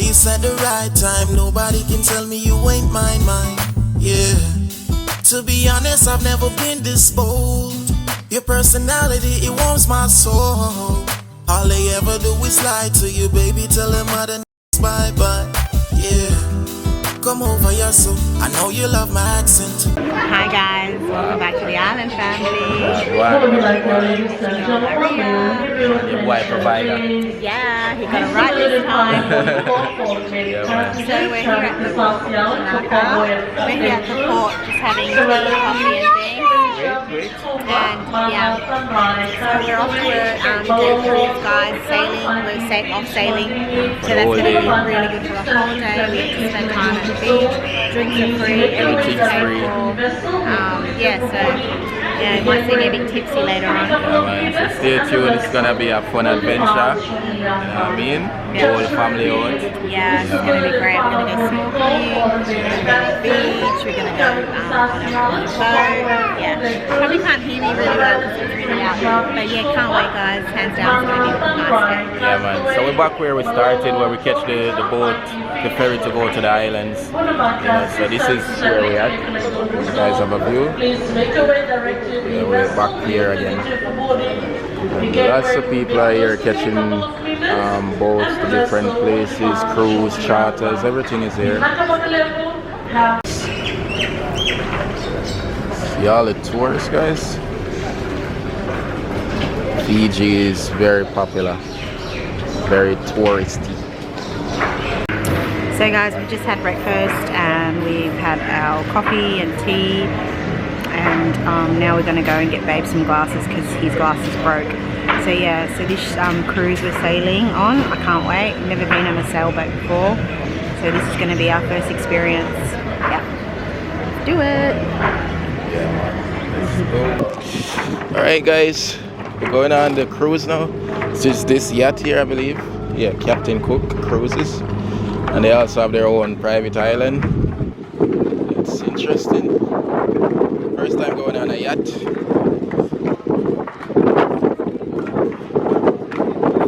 peace at the right time. Nobody can tell me you ain't mine. Yeah. To be honest, I've never been this bold. Your personality, it warms my soul. All they ever do is lie to you, baby. Tell them other niggas bye-bye. Yeah. Come over here, so I know you love my accent. Hi guys, welcome back to the island family. The white provider. Yeah, he got it right this time. Yeah, man. So we're here at the port. We're here at the port just having tea, coffee and things. And yeah, so we're off to a day cruise, guys, sailing. We're off sailing. So that's going to be really good for the whole day. We get to spend time at the beach, drinks are free, everything's paid for. Yeah, so yeah, you might see me a bit tipsy later on. Yeah, man. So stay tuned, it's gonna be a fun adventure. You know what I mean? Yeah. Whole family out. Yeah, it's gonna be great. We're gonna go snorkeling, we're gonna go to the beach, we're gonna go on a boat. Yeah, probably can't hear me really well because it's really out. But yeah, can't wait, guys. Hands down, it's gonna be a nice day. Yeah, man. So we're back where we started, where we catch the boat, the ferry to go to the islands. You know, so this is where we're at. You guys have a view. Yeah, we're back here again. And lots of people are here catching boats to different places, cruise, charters, everything is here. See all the tourists, guys. Fiji is very popular, very touristy. So guys, we've just had breakfast and we've had our coffee and tea, and now we're going to go and get Babe some glasses because his glasses broke. So yeah, so this cruise we're sailing on, I can't wait. Never been on a sailboat before, so this is going to be our first experience. Yeah, let's do it. Yeah, alright guys, we're going on the cruise now. This is this yacht here, I believe. Yeah, Captain Cook Cruises. And they also have their own private island. It's interesting. First time going on a yacht.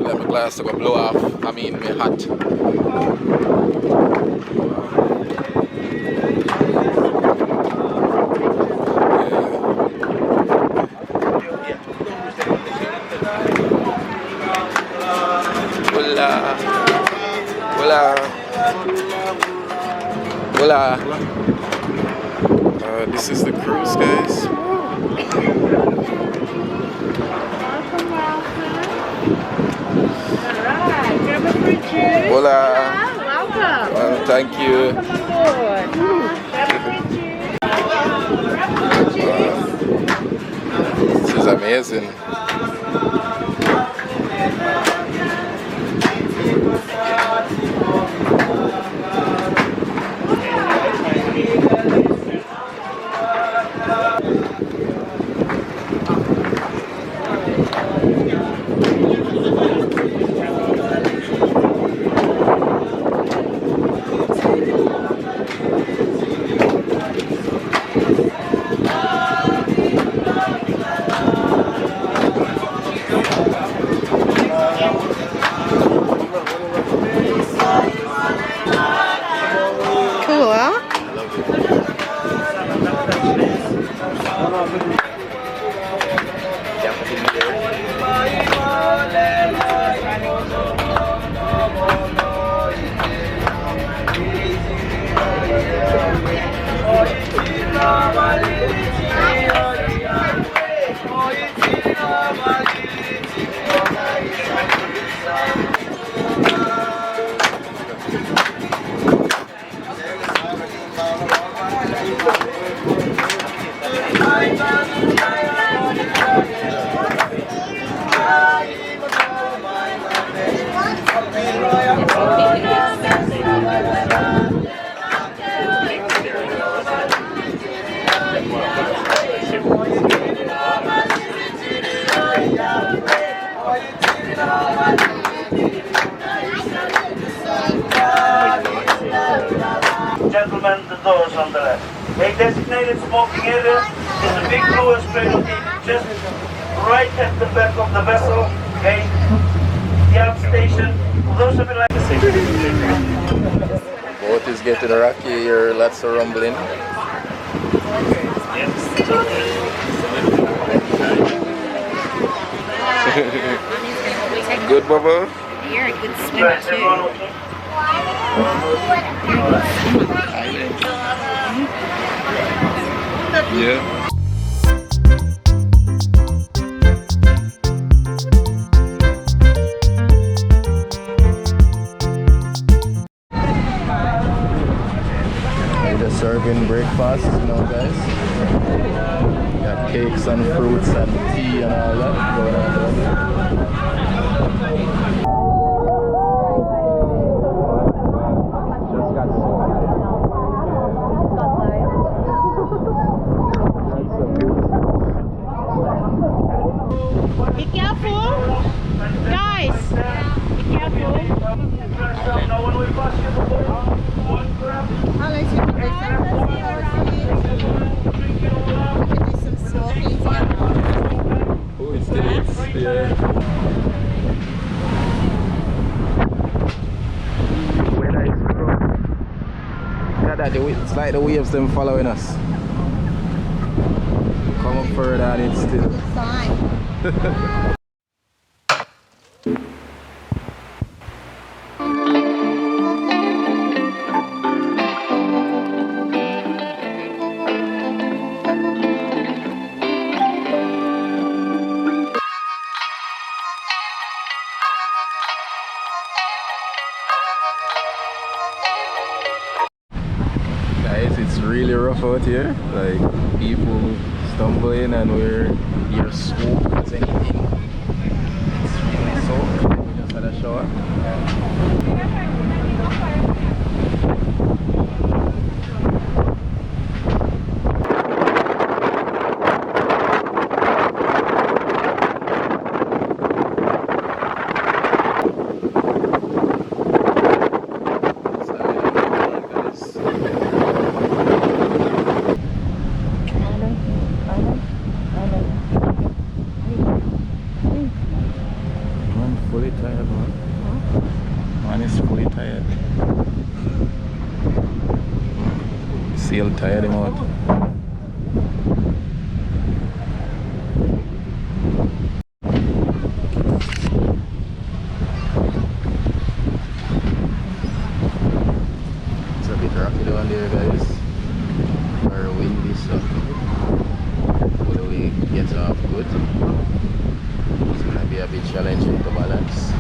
Let my glass to go blow off. I mean, my hat. Hola. This is the cruise, guys. Hola. Welcome. Thank you. This is amazing. Gentlemen, the doors on the left. A designated smoking area is a big blue and straight just right at the back of the vessel. Okay, Yacht station. For those of you like is getting rocky here, lots of rumbling. Good, Bubba? You're a good swimmer too. Yeah. They're just serving breakfast now, guys. Got cakes and fruits and tea and all that going on there. Just got Be careful, guys. Be careful. Oh, it's still it's yeah. Weather is rough. Look at that, it's like the waves them following us. Come up further and it's still. Guys, it's really rough out here. Like people stumbling and we're here soaked as anything. It's really soaked. We just had a shower. Man, fully tired, man. Man is fully tired. Seal tired him out. It's a bit rocky down there, guys. Or windy, so hopefully we get off good. It's gonna be a bit challenging to balance.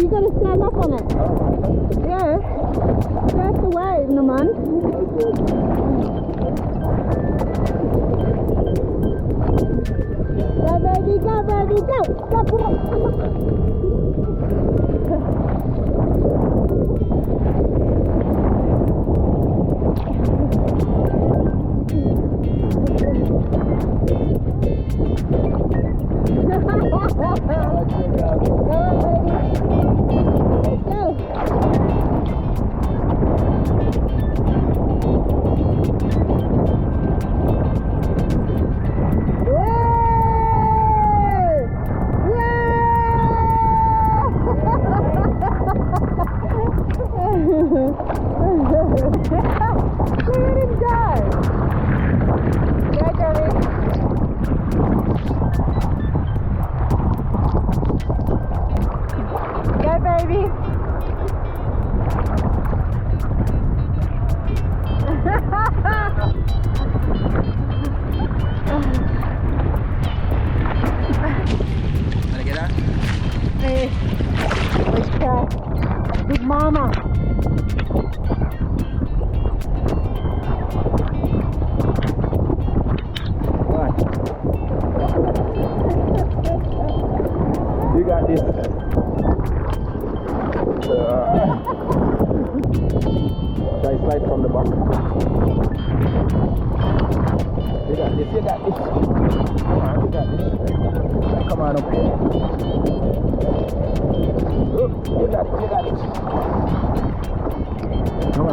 You gotta stand up on it. Yeah. That's the wave, Naman. Go baby, go baby, go! Go, come on. Big mama. You got this. Try slide from the back. You got this, you got this. Come on, you got this. Come on up here. Look, you got it, you got it. Come on.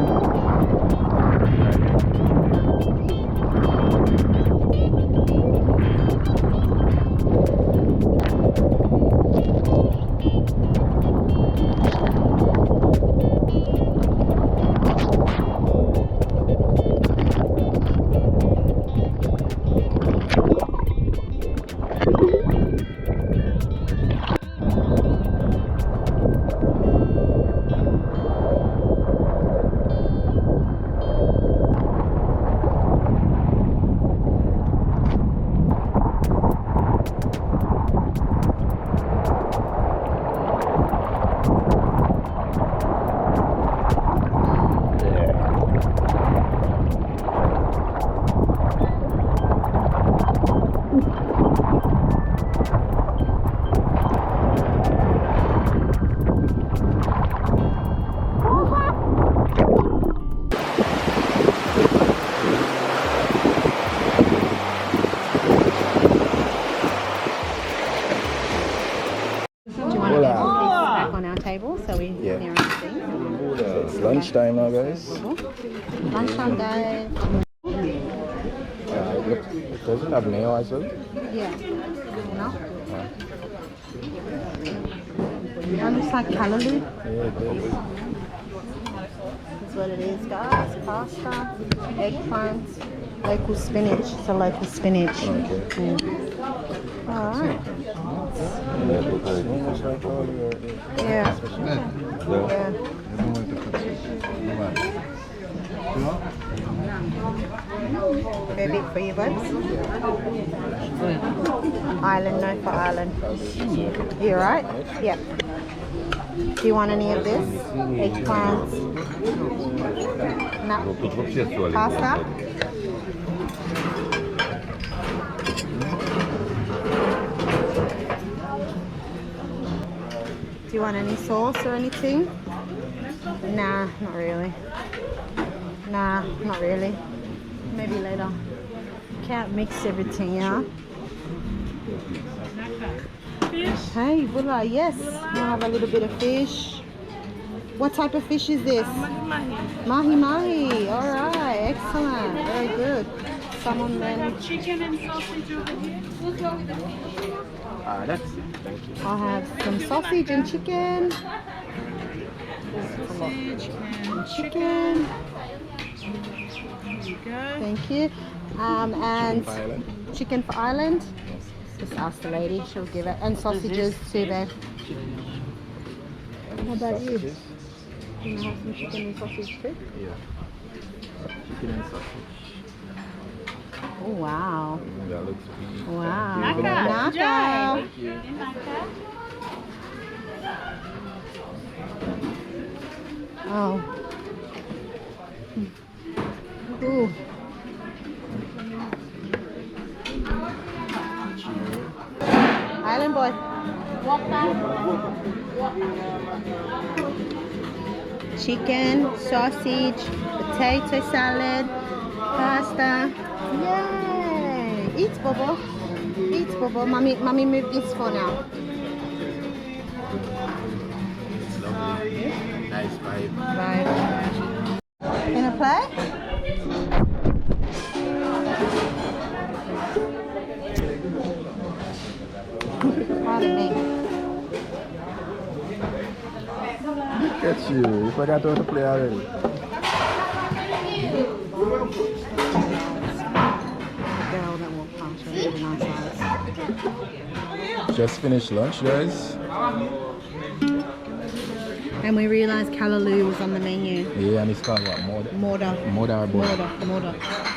So we Yeah. near our thing. It's lunchtime now, guys. Lunchtime, guys. Look, it doesn't have mayo as well. Yeah. No. That looks like callaloo. Yeah, it does. That's what it is, guys. Pasta, eggplant, local spinach. So local spinach. Okay. All right. Yeah. Yeah. Very big for you, buds. Island, no for island. You alright? Yep. Do you want any of this? Eggplants? No. Pasta? Do you want any sauce or anything? Nah, not really. Nah, not really. Maybe later. Can't mix everything, yeah? Hey, Bulla, yes. I'll have a little bit of fish. What type of fish is this? Mahi mahi. All right, excellent. Very good. Salmon then. Chicken and sausage over here. That's it. Thank you. I'll have some sausage and chicken. Sausage and Chicken. There you go. Thank you. And Island. chicken for island. Just ask the lady, she'll give it. And sausages too, babe. How about you? Can you have some chicken and sausage too? Yeah. Chicken and sausage. Oh wow. That looks good. Wow. Thank you. Naka. Thank you. Oh. Ooh. Island boy. Chicken, sausage, potato salad, pasta. Yay! Eat, Bobo. Eat, Bobo. Mommy, move this for now. It's lovely. Nice vibe. Right. Gonna play? Pardon me. Look at you. You forgot how to play already. Girl that walked past, really nice eyes. Just finished lunch, guys. And we realised Callaloo was on the menu. Yeah, and it's called what? Moda. Mortar. Moda or Moda? Mortar.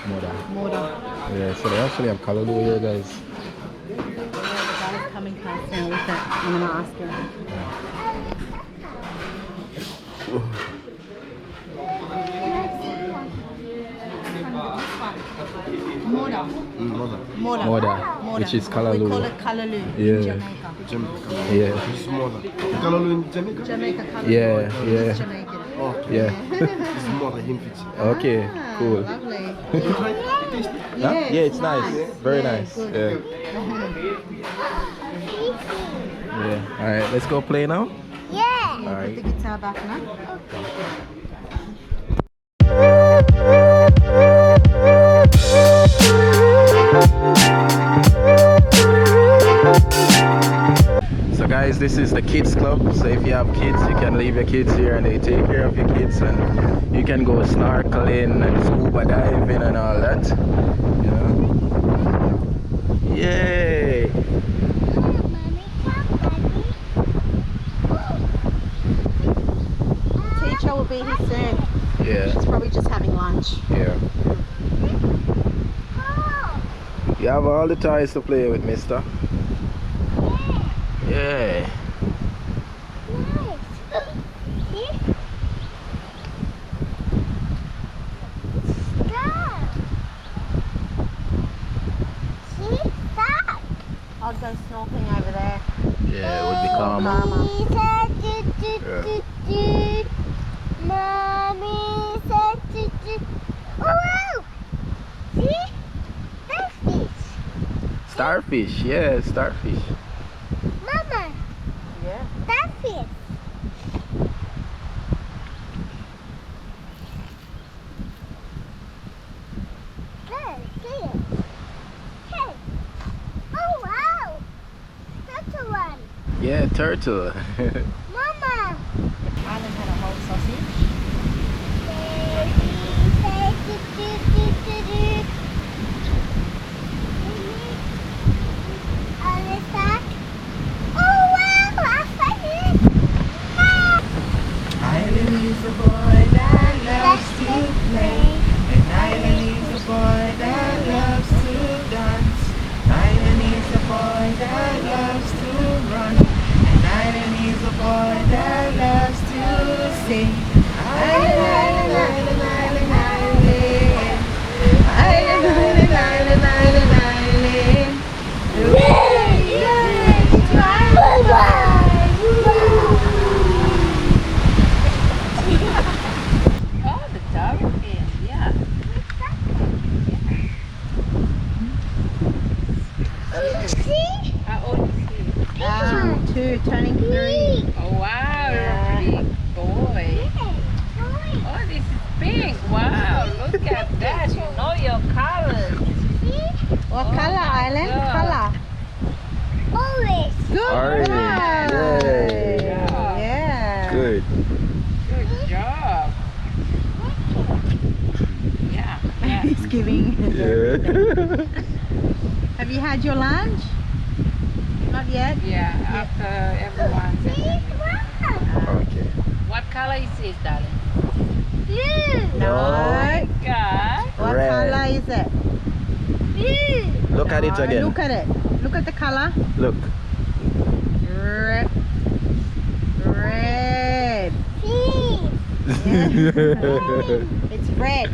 Moda. Mortar. Yeah, so they actually have callaloo here, guys. The guy's coming past now with it. I'm gonna ask him. Mortar. Moda, which is callaloo. We call it Callaloo Yeah. in Jamaica. Yeah. Callaloo in Jamaica? Jamaica Callaloo. Yeah, It's yeah. Jamaican. Oh, Yeah. it's more than him. Okay, Ah, cool. Lovely. Huh? Yeah, it's nice. Very Yeah, nice. good. Yeah. Yeah. All right, let's go play now. Yeah. All right. Put the guitar back now. So guys, this is the kids club. So if you have kids, you can leave your kids here and they take care of your kids, and you can go snorkeling and scuba diving and all that. You know? Yay! Teacher will be here soon. Yeah, She's probably just having lunch. yeah. You have all the toys to play with, mister. Yeah. I'll go snorkeling over there. Yeah, it would be calmer. Mommy said oh, see? Starfish. Starfish, yeah, starfish. Mama, Yeah. starfish. There, see it. Hey. Oh, wow. That's a one. Yeah, turtle. Mama. Island had a whole sausage. Island is a boy that loves to play. And Island is a boy that loves to dance. Island is a boy that loves to run. And Island is a boy that loves to sing. Island, island, island, island, island. Island, island, island, island, island. Oh, the dolphin, yeah. How old is he? 2, turning 3. Oh wow, you're a big boy. Good job. Yeah. Yeah. He's giving. Yeah. Have you had your lunch? Not yet? Yeah. After everyone's eaten. Okay. What color is this, darling? Blue. No. God. What Red. color is it? Blue. Look at it No, again. Look at it. Look at the color. Look. Red. Red. Pink. It's red.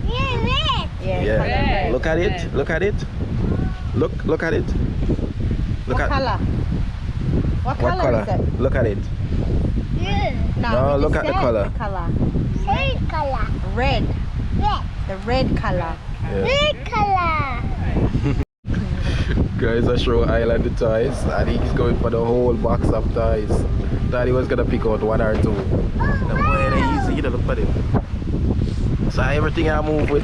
Yeah, red. Yeah. Yeah. Color red. Look at it. Look at it. Look at it. Look What at color? What what color is color? it? Look at it. Blue. No, we look just at the said color. The color. Same color. Red. Red. The red color. Yeah. Red color. Guys, I show Island the toys. I think he's going for the whole box of toys. Thought he was gonna pick out one or two. The boy, they easy, you know, look at him. So everything I move with.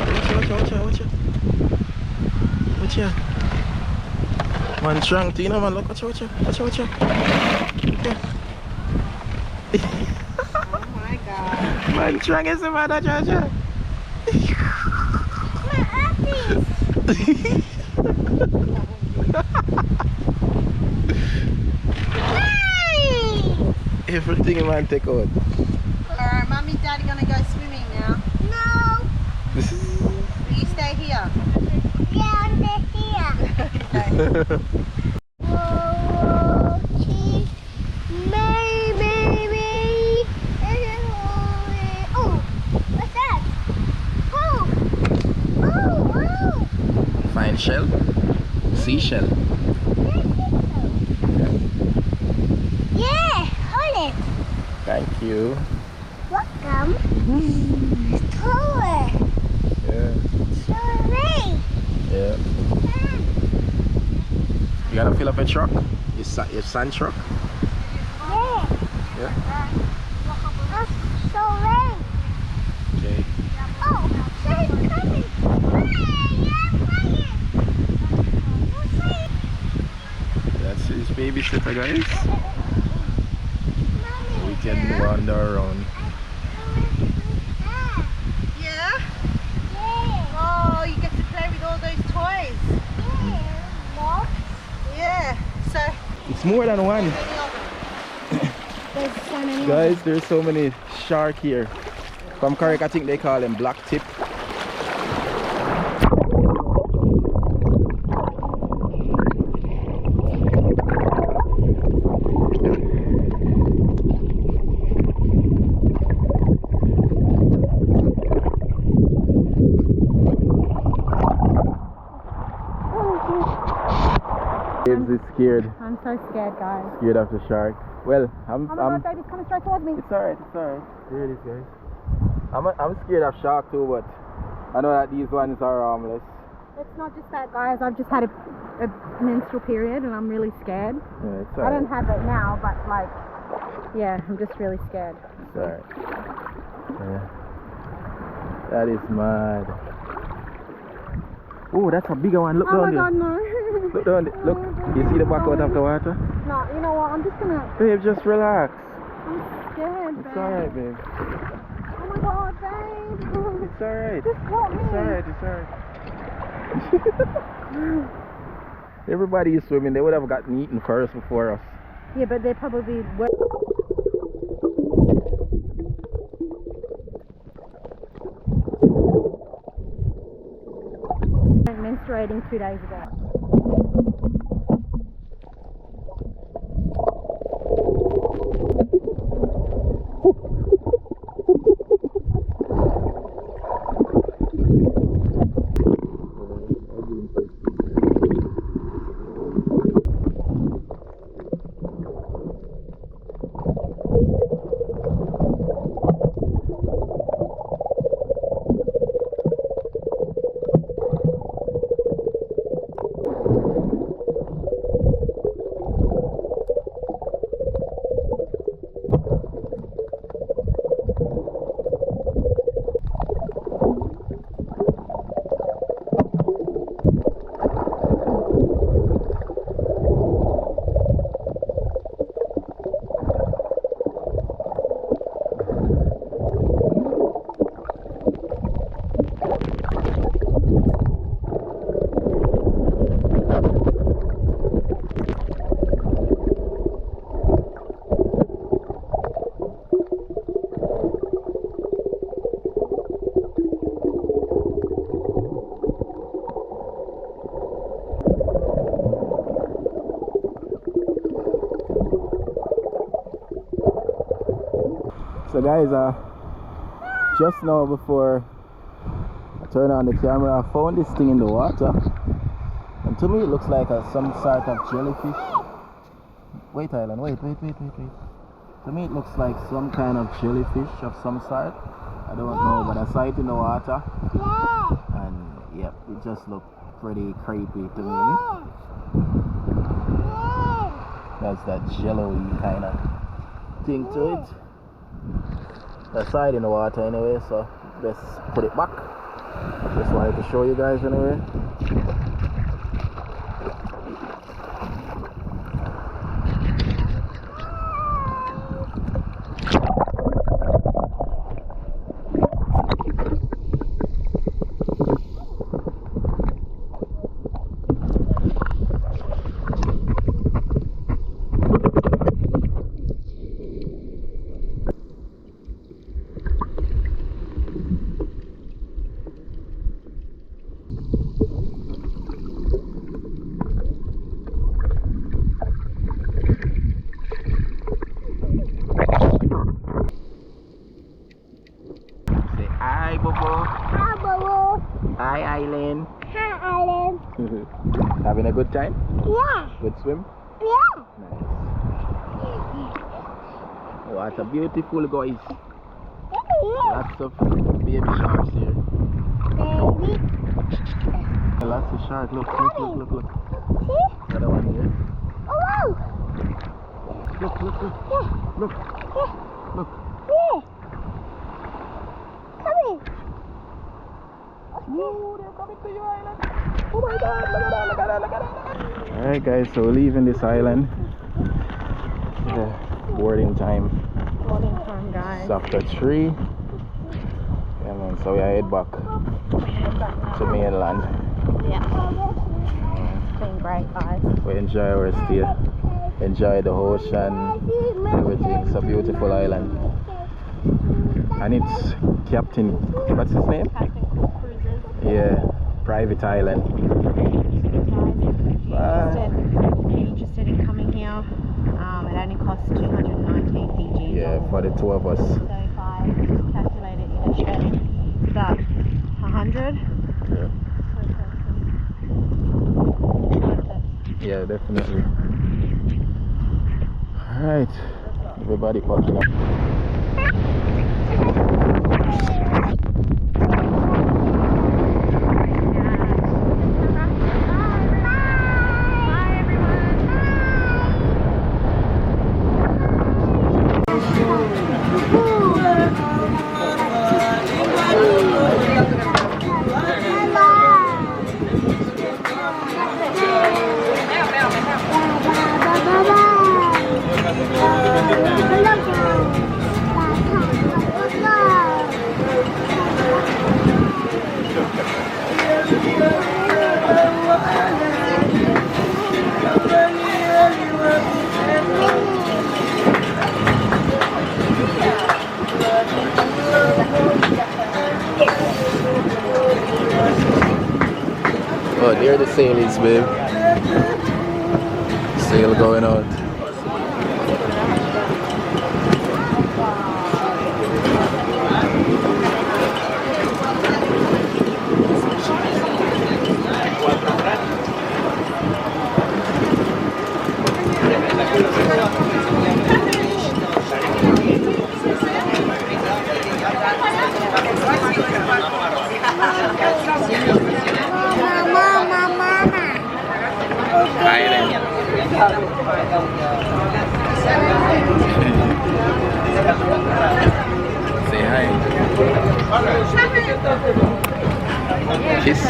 Watch ya. Man strong to you know, man. Look, watch ya. Okay. Oh my god. Man strong is the man, Georgia. Everything man take out. Alright, Mummy and Daddy gonna go swimming now. No. Will you stay here? Yeah, under here. Okay. Whoa, cheese. Maybe. Oh, what's that? Oh, Fine shell. Seashell. yeah, hold it. Thank you. Welcome. Tower. Yeah. Sorry. Yeah. You gotta fill up a truck? Your sand truck? Yeah. Yeah. Sorry. Okay. Oh, she's coming. That's his babysitter, guys. We can wander around. Yeah? Oh, you get to play with all those toys. Yeah. So, It's more than one. there's so many. Guys, there's so many shark here. If I'm correct, I think they call them black tip. James is scared. I'm so scared, guys. Scared of the shark. Well, Oh my god, baby's coming straight towards me. It's alright, it's alright. There it is, guys. I'm scared of shark too, but I know that these ones are harmless. It's not just that, guys. I've just had a menstrual period and I'm really scared. Yeah, it's I alright. don't have it now, but like, yeah, I'm just really scared. It's alright. Yeah. That is mad. Oh, that's a bigger one. Look Oh down my there. god, no. Look down there. Look. You see the back out of the water? No, you know what? I'm just gonna. Babe, just relax. I'm scared, babe. It's alright, babe. Oh my god, babe. It's alright. Just caught me. It's alright, it's alright. Everybody is swimming. They would have gotten eaten first before us. Yeah, but they're probably. Menstruating 2 days ago. So guys, just now before I turn on the camera, I found this thing in the water, and to me it looks like some sort of jellyfish. Wait, Island, wait. To me it looks like some kind of jellyfish of some sort. I don't know, but I saw it in the water, and yep, it just looked pretty creepy to me. That's that jello-y kind of thing to it. I saw it in the water anyway, so let's put it back. Just wanted to show you guys anyway. Hi, Bobo. Hi, Bobo. Hi, Eileen. Hi, Alan. Having a good time? Yeah. Good swim? Yeah. Nice. What a beautiful guys. Lots of baby sharks here. Baby. Lots of sharks. Look. See? Another one here. Oh, wow. Look. Yeah. Look. Yeah. Look. Yeah. Come here. Ooh, they're coming to your island. Oh my god, look at that. Alright guys, so we're leaving this island. Boarding time. Boarding time, guys. It's after 3. Yeah man, so we head back to mainland. Yeah. It's been great, guys. We enjoy our stay. Enjoy the ocean, everything. It's a beautiful island. And it's Captain, what's his name? Captain Cook Cruises. Yeah, private island. If you're interested in coming here, it only costs 219 Fiji. Yeah, for the 2 of us. So if I calculate it in a share, it's about 100 Yeah. per person. Yeah, definitely. Alright, everybody packing up. Oh, there the sail is, babe. Sail going out. Say hi. Kiss.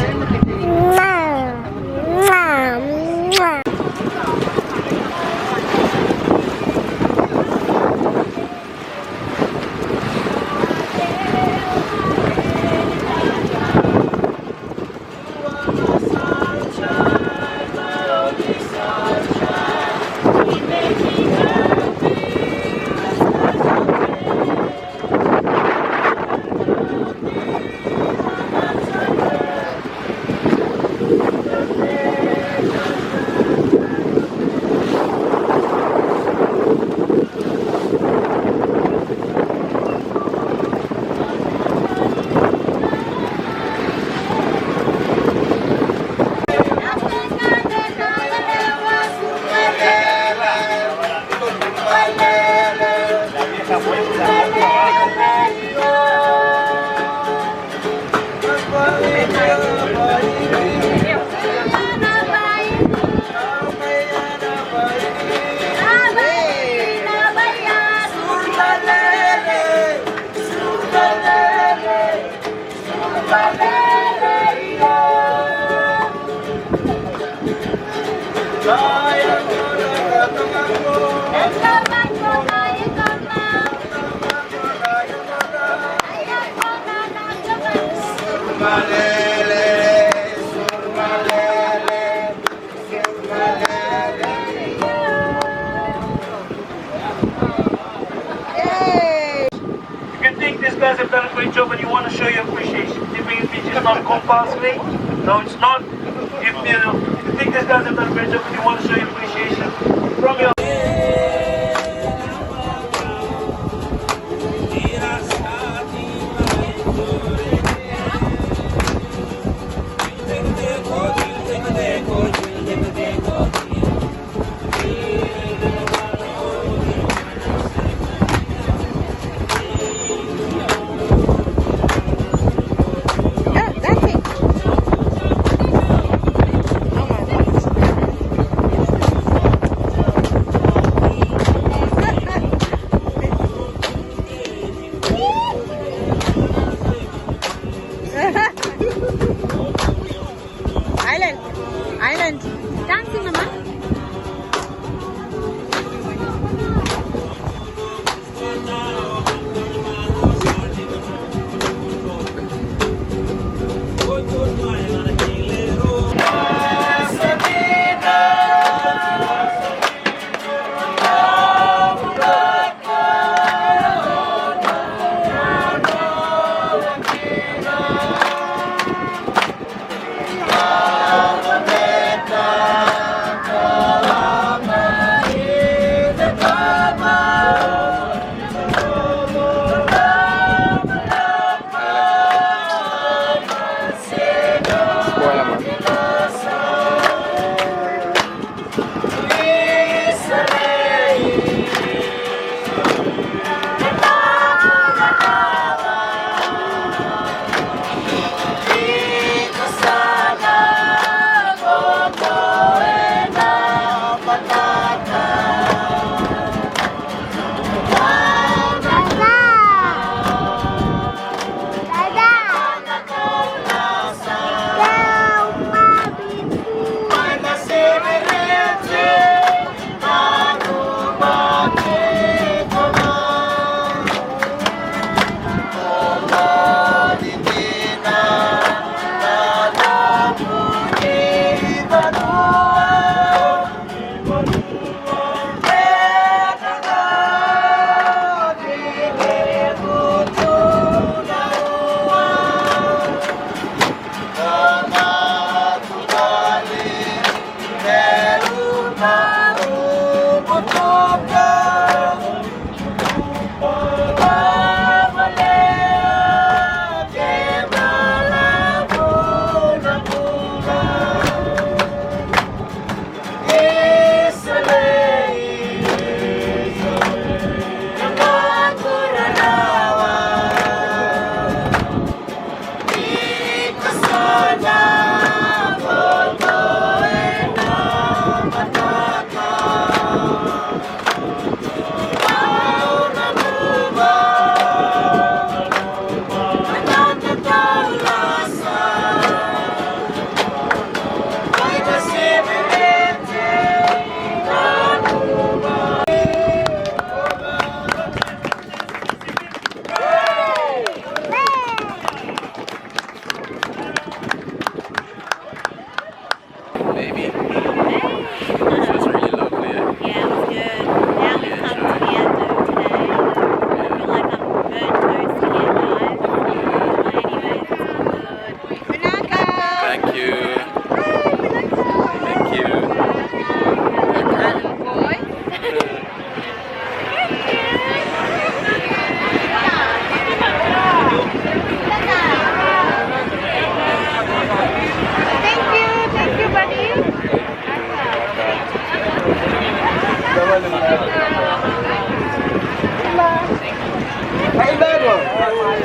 guys have done a great job and you want to show your appreciation. Dipping in Fiji is not compulsory. No, it's not. If you think these guys have done a great job and you want to show your appreciation from your Island. Dancing, Mama.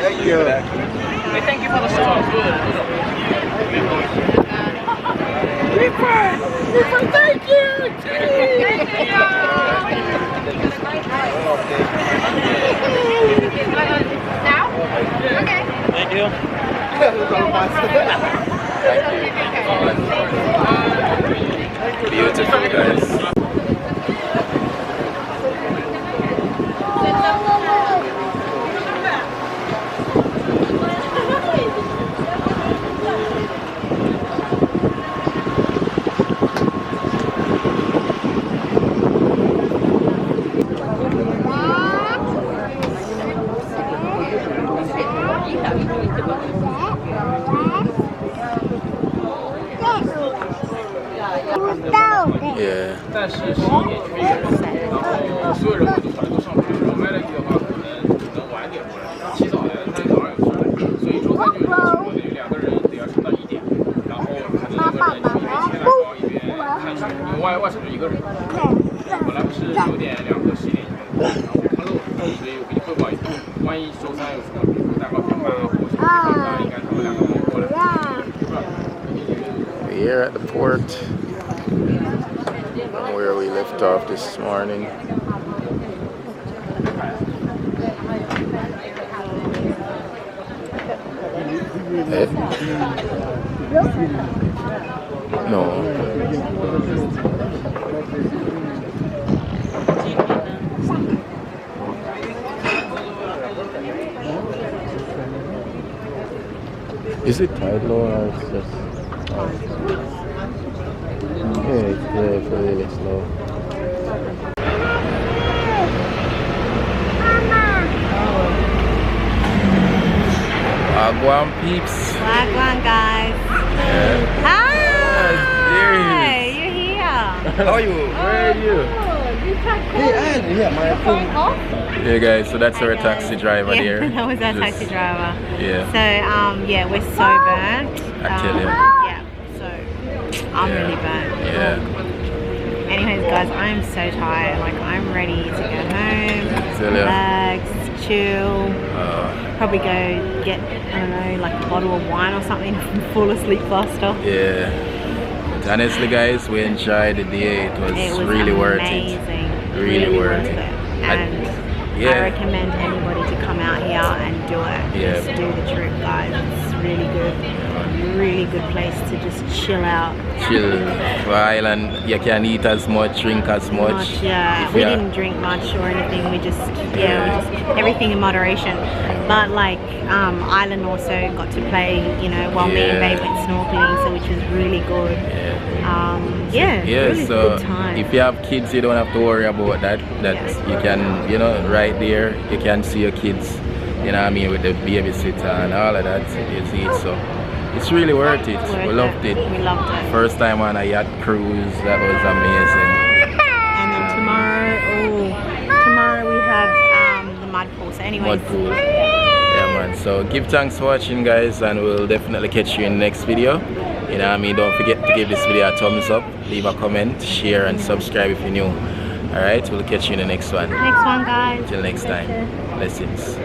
Thank you. Hey, thank you for the song. Thank you. Now? Okay. Thank you. Beautiful, guys. 在是11点去飞越嘛，然后所有人我都后来都上班，然后 Melody 的话可能晚点回来，起早的他早上有事，所以周三就国内2个人得要撑到1点，然后可能1个人就一边切蛋糕一边看书，因为外省就1个人，本来不是9点2个11点然后看漏，所以我给你汇报一下，万一周三有什么比如说蛋糕平板啊，或者是应该他们2个人过来。We're here at the port where we left off this morning. Eh? No. Is it tide low or it's just... Yeah, it's really slow. Wagwan peeps. Wagwan, guys. Yeah. Hi! You're here. How are you? Where are you? Yeah, guys, so that's our taxi driver Yeah, there. that was our taxi driver. Yeah. So, yeah, we're so burnt. I tell you. Yeah, so I'm Yeah. really burnt. Yeah. Anyways, guys, I'm so tired. Like, I'm ready to go home, Tell ya. relax, chill. Probably go get, I don't know, like a bottle of wine or something and fall asleep faster. Yeah. But honestly, guys, we enjoyed the day. It was really worth it. Really worth it. And I recommend anybody to come out here and do it. Yeah. Just do the trip, guys. It's really good. Really good place to just chill out. Chill. For island, you can eat as much, drink as much. Yeah, If we you are- didn't drink much or anything. We just everything in moderation. But like Island also got to play, you know, while me and Babe went snorkeling, so which was really good. Yeah, really so good time. if you have kids, you don't have to worry about that. You can, you know, right there, you can see your kids, you know what I mean, with the babysitter and all of that. You see it, so it's really worth it. We loved it. We loved it. First time on a yacht cruise, that was amazing. And then tomorrow we have the mud pool. So anyways, Mud pool. Yeah, man. So give thanks for watching, guys, and we'll definitely catch you in the next video. You know what I mean? Don't forget to give this video a thumbs up, leave a comment, share, and subscribe if you're new. Alright, we'll catch you in the next one. next one, guys. Till next time. Blessings.